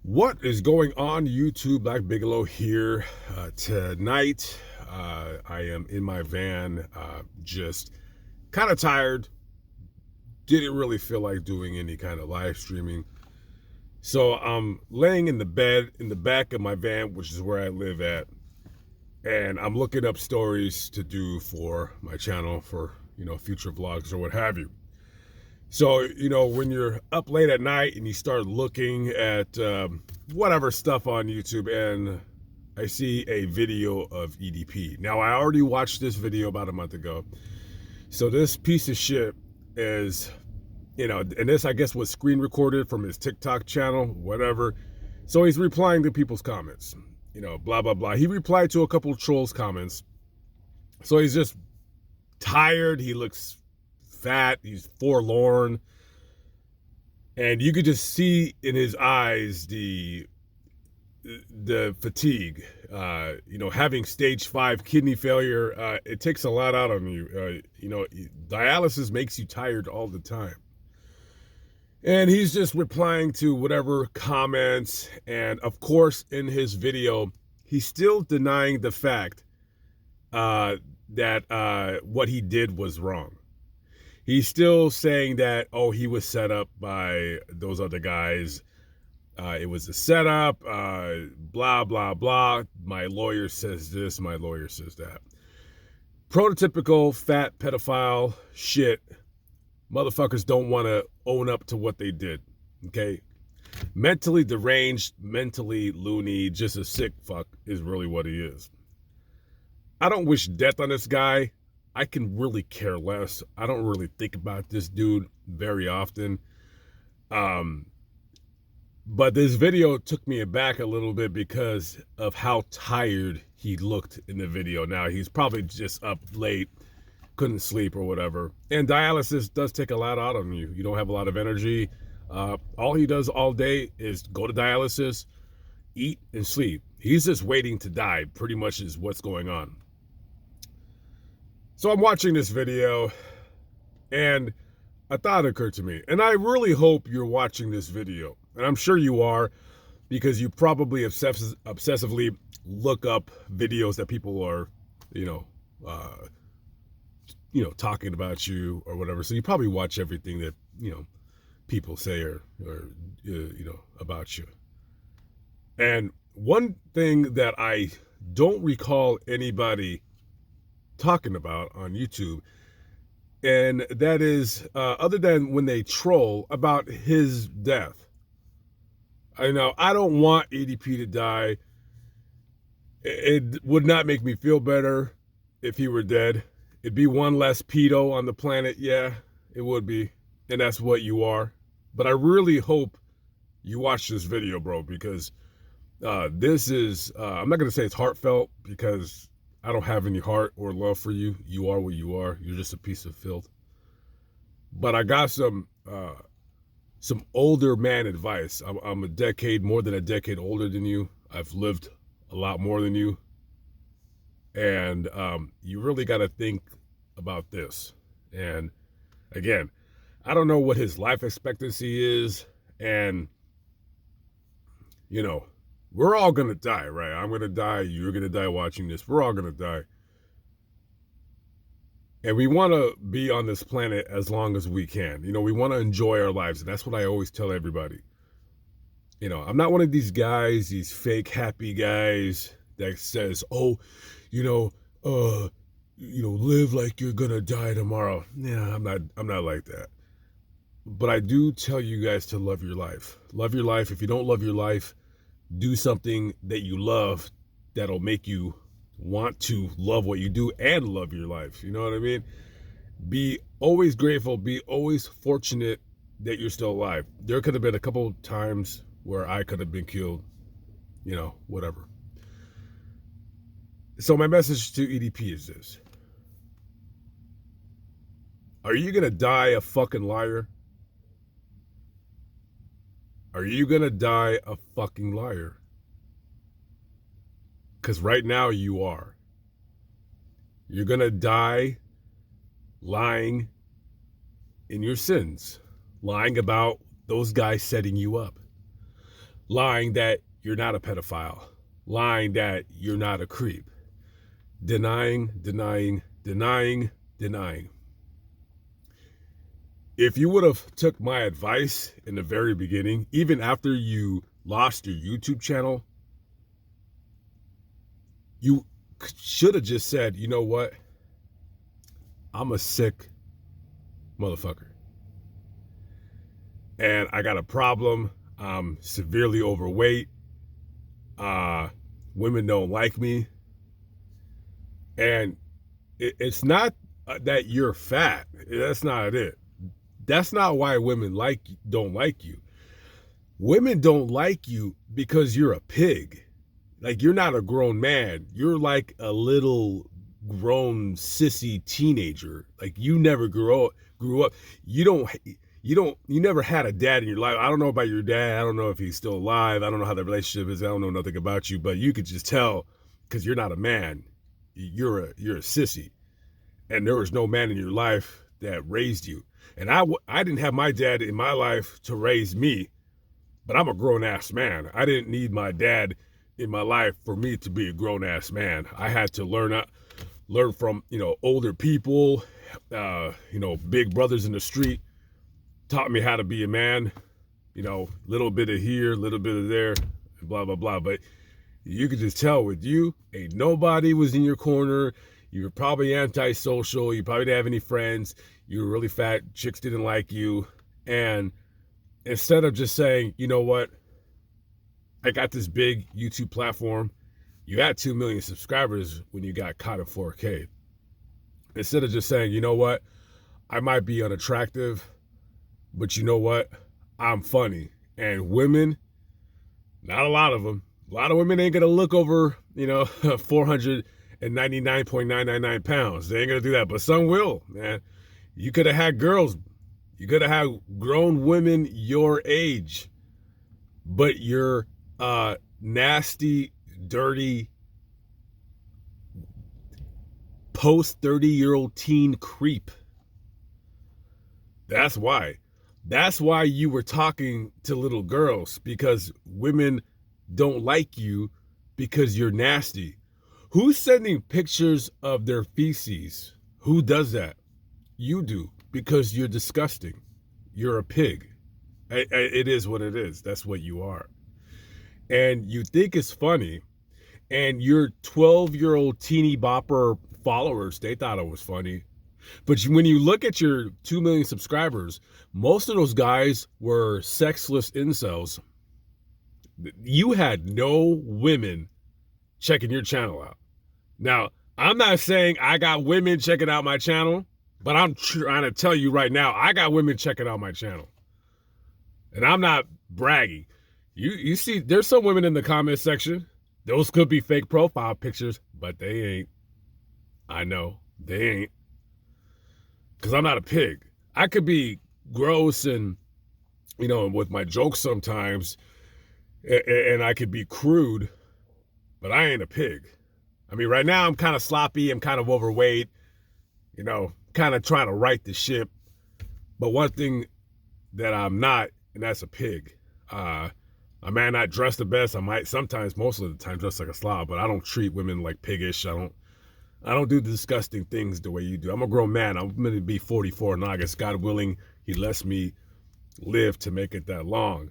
What is going on, YouTube? Black Bigelow here. Tonight, I am in my van, just kind of tired. Didn't really feel like doing any kind of live streaming. So I'm laying in the bed in the back of my van, which is where I live at. And I'm looking up stories to do for my channel for, future vlogs or what have you. So, when you're up late at night and you start looking at whatever stuff on YouTube, and I see a video of EDP. Now, I already watched this video about a month ago. So this piece of shit is, and this, I guess, was screen recorded from his TikTok channel, whatever. So he's replying to people's comments, blah, blah, blah. He replied to a couple of trolls' comments. So he's just tired. He looks fat, he's forlorn, and you could just see in his eyes the fatigue. Having stage 5 kidney failure, it takes a lot out on you. Dialysis makes you tired all the time. And he's just replying to whatever comments, and of course in his video he's still denying the fact that what he did was wrong. He's still saying that, he was set up by those other guys. It was a setup, blah, blah, blah. My lawyer says this, my lawyer says that. Prototypical fat pedophile shit. Motherfuckers don't want to own up to what they did, okay? Mentally deranged, mentally loony, just a sick fuck is really what he is. I don't wish death on this guy. I can really care less. I don't really think about this dude very often. But this video took me aback a little bit because of how tired he looked in the video. Now, he's probably just up late, couldn't sleep or whatever. And dialysis does take a lot out on you. You don't have a lot of energy. All he does all day is go to dialysis, eat, and sleep. He's just waiting to die, pretty much is what's going on. So I'm watching this video, and a thought occurred to me. And I really hope you're watching this video. And I'm sure you are, because you probably obsessively look up videos that people are, talking about you or whatever. So you probably watch everything that, people say or about you. And one thing that I don't recall anybody talking about on YouTube, and that is other than when they troll about his death. I don't want EDP to die. It would not make me feel better if he were dead. It'd be one less pedo on the planet. Yeah, it would be, and that's what you are. But I really hope you watch this video, bro, because this is I'm not gonna say it's heartfelt, because I don't have any heart or love for you. You are what you are. You're just a piece of filth. But I got some older man advice. I'm more than a decade older than you. I've lived a lot more than you. And you really got to think about this. And again, I don't know what his life expectancy is. And, we're all going to die, right? I'm going to die. You're going to die watching this. We're all going to die. And we want to be on this planet as long as we can. We want to enjoy our lives. And that's what I always tell everybody. I'm not one of these guys, these fake happy guys that says, live like you're going to die tomorrow. Yeah, I'm not like that. But I do tell you guys to love your life. Love your life. If you don't love your life, do something that you love that'll make you want to love what you do and love your life. You know what I mean? Be always grateful. Be always fortunate that you're still alive. There could have been a couple times where I could have been killed, whatever. So my message to EDP is this. Are you going to die a fucking liar? Are you going to die a fucking liar? Because right now you are. You're going to die lying in your sins. Lying about those guys setting you up. lying that you're not a pedophile, lying that you're not a creep, denying, denying, denying, denying. If you would have took my advice in the very beginning, even after you lost your YouTube channel, you should have just said, you know what? I'm a sick motherfucker. And I got a problem. I'm severely overweight. Women don't like me. And it's not that you're fat. That's not it. That's not why women don't like you. Women don't like you because you're a pig. Like, you're not a grown man. You're like a little grown sissy teenager. Like, you never grew up. You never had a dad in your life. I don't know about your dad. I don't know if he's still alive. I don't know how the relationship is. I don't know nothing about you, but you could just tell because you're not a man. You're a sissy. And there was no man in your life that raised you. And I didn't have my dad in my life to raise me, but I'm a grown-ass man. I didn't need my dad in my life for me to be a grown-ass man. I had to learn from, older people, big brothers in the street taught me how to be a man, little bit of here, little bit of there, blah, blah, blah. But you could just tell with you, ain't nobody was in your corner. You were probably antisocial. You probably didn't have any friends. You were really fat. Chicks didn't like you. And instead of just saying, you know what, I got this big YouTube platform. You had 2 million subscribers when you got caught at 4K. Instead of just saying, you know what, I might be unattractive, but you know what, I'm funny. And women, not a lot of them, a lot of women ain't going to look over, 499.999 pounds. They ain't going to do that, but some will, man. You could have had girls. You could have had grown women your age, but you're nasty, dirty, post 30-year-old teen creep. That's why. That's why you were talking to little girls, because women don't like you because you're nasty. Who's sending pictures of their feces? Who does that? You do, because you're disgusting. You're a pig. It is what it is. That's what you are. And you think it's funny, and your 12-year-old teeny bopper followers, they thought it was funny. But when you look at your 2 million subscribers, most of those guys were sexless incels. You had no women checking your channel out. Now, I'm not saying I got women checking out my channel, but I'm trying to tell you right now, I got women checking out my channel. And I'm not bragging. You see, there's some women in the comment section. Those could be fake profile pictures, but they ain't. I know, they ain't. Because I'm not a pig. I could be gross and, with my jokes sometimes, and I could be crude, but I ain't a pig. I mean, right now I'm kind of sloppy. I'm kind of overweight, kind of trying to right the ship. But one thing that I'm not, and that's a pig. I might not dress the best. I might sometimes, most of the time, dress like a slob, but I don't treat women like piggish. I don't do disgusting things the way you do. I'm a grown man. I'm going to be 44 in August. God willing, he lets me live to make it that long.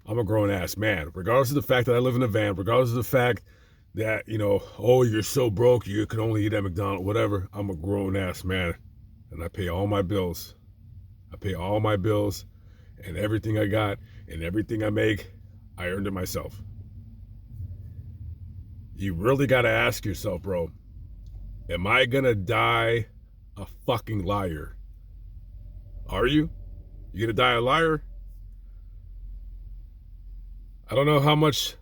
I'm a grown-ass man. Regardless of the fact that I live in a van, regardless of the fact that, oh, you're so broke, you can only eat at McDonald's, whatever. I'm a grown-ass man, and I pay all my bills. I pay all my bills, and everything I got and everything I make, I earned it myself. You really got to ask yourself, bro, am I going to die a fucking liar? Are you? You going to die a liar? I don't know how much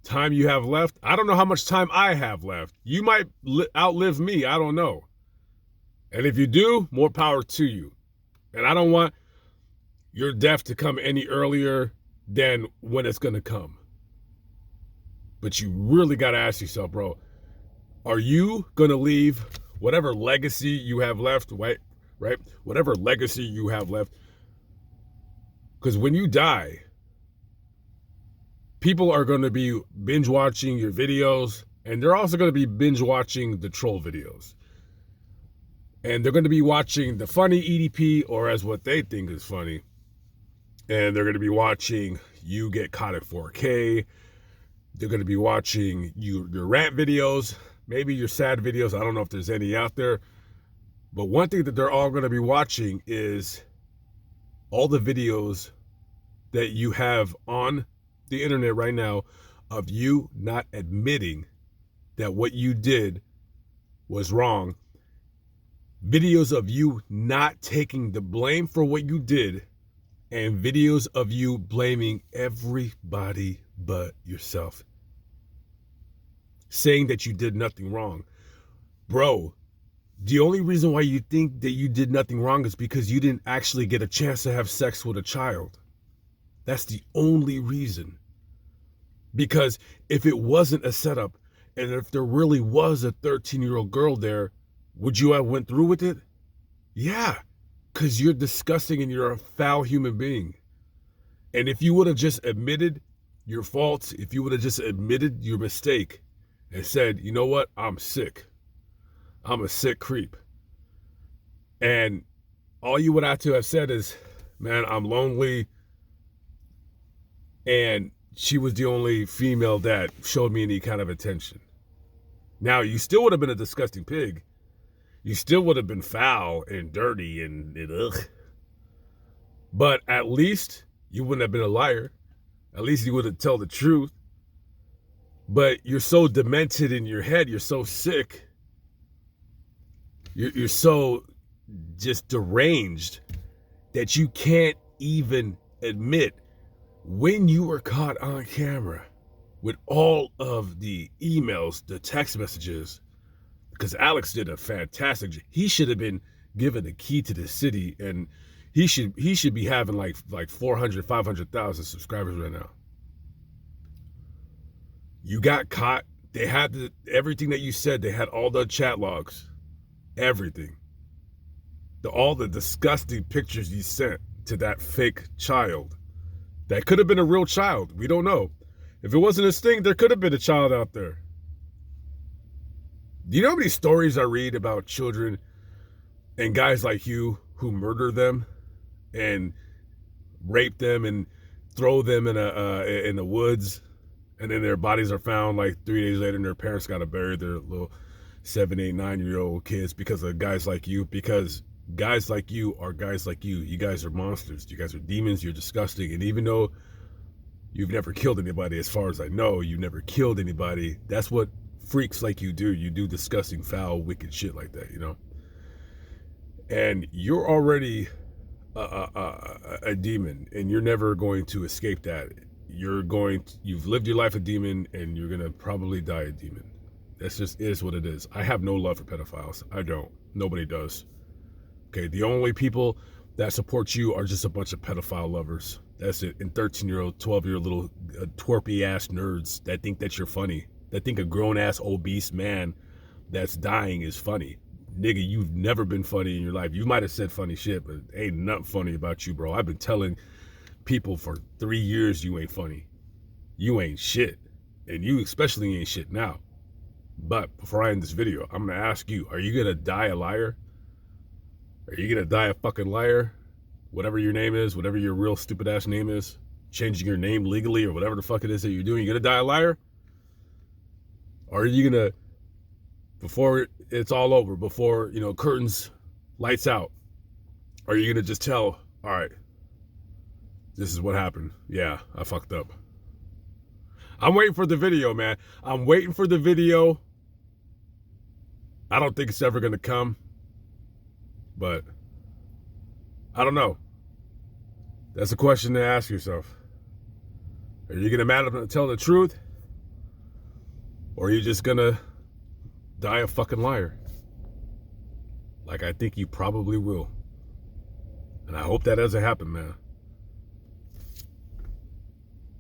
time you have left. I don't know how much time I have left. You might outlive me. I don't know. And if you do, more power to you. And I don't want your death to come any earlier than when it's going to come. But you really got to ask yourself, bro, are you going to leave whatever legacy you have left, right? Whatever legacy you have left. Because when you die, People are going to be binge watching your videos, and they're also going to be binge watching the troll videos. And they're going to be watching the funny EDP, or as what they think is funny. And they're going to be watching you get caught at 4K. They're going to be watching your rant videos, maybe your sad videos. I don't know if there's any out there. But one thing that they're all going to be watching is all the videos that you have on the internet right now of you not admitting that what you did was wrong. Videos of you not taking the blame for what you did, and videos of you blaming everybody but yourself. Saying that you did nothing wrong. Bro, the only reason why you think that you did nothing wrong is because you didn't actually get a chance to have sex with a child. That's the only reason. Because if it wasn't a setup, and if there really was a 13-year-old girl there, would you have went through with it? Yeah, because you're disgusting and you're a foul human being. And if you would have just admitted your faults, if you would have just admitted your mistake and said, you know what, I'm sick. I'm a sick creep. And all you would have to have said is, man, I'm lonely. And she was the only female that showed me any kind of attention. Now, you still would have been a disgusting pig. You still would have been foul and dirty and ugh. But at least you wouldn't have been a liar. At least you would have told the truth. But you're so demented in your head. You're so sick. You're so just deranged that you can't even admit when you were caught on camera with all of the emails, the text messages, because Alex did a fantastic job. He should have been given the key to the city, and he should be having like 400, 500,000 subscribers right now. You got caught. They had everything that you said. They had all the chat logs. Everything. All the disgusting pictures you sent to that fake child. That could have been a real child. We don't know. If it wasn't a sting, there could have been a child out there. Do you know how many stories I read about children and guys like you who murder them and rape them and throw them in the woods, and then their bodies are found like 3 days later, and their parents got to bury their little 7, 8, 9-year-old kids because of guys like you? Because guys like you are guys like you. You guys are monsters. You guys are demons. You're disgusting. And even though you've never killed anybody, as far as I know, you never killed anybody. That's what freaks like you do. You do disgusting, foul, wicked shit like that, you know? And you're already a demon, and you're never going to escape that. You've lived your life a demon, and you're going to probably die a demon. That's just is what it is. I have no love for pedophiles. I don't. Nobody does. Okay, the only people that support you are just a bunch of pedophile lovers. That's it. And 13-year-old, 12-year-old little twerpy-ass nerds that think that you're funny. That think a grown-ass obese man that's dying is funny. Nigga, you've never been funny in your life. You might have said funny shit, but ain't nothing funny about you, bro. I've been telling people for 3 years you ain't funny. You ain't shit. And you especially ain't shit now. But before I end this video, I'm going to ask you, are you going to die a liar? Are you going to die a fucking liar? Whatever your name is, whatever your real stupid ass name is, changing your name legally or whatever the fuck it is that you're doing, you going to die a liar? Or are you going to, before it's all over, before, curtains, lights out, are you going to just tell, all right, this is what happened. Yeah, I fucked up. I'm waiting for the video, man. I'm waiting for the video. I don't think it's ever going to come. But I don't know. That's a question to ask yourself. Are you going to man up and tell the truth? Or are you just going to die a fucking liar? Like I think you probably will. And I hope that doesn't happen, man.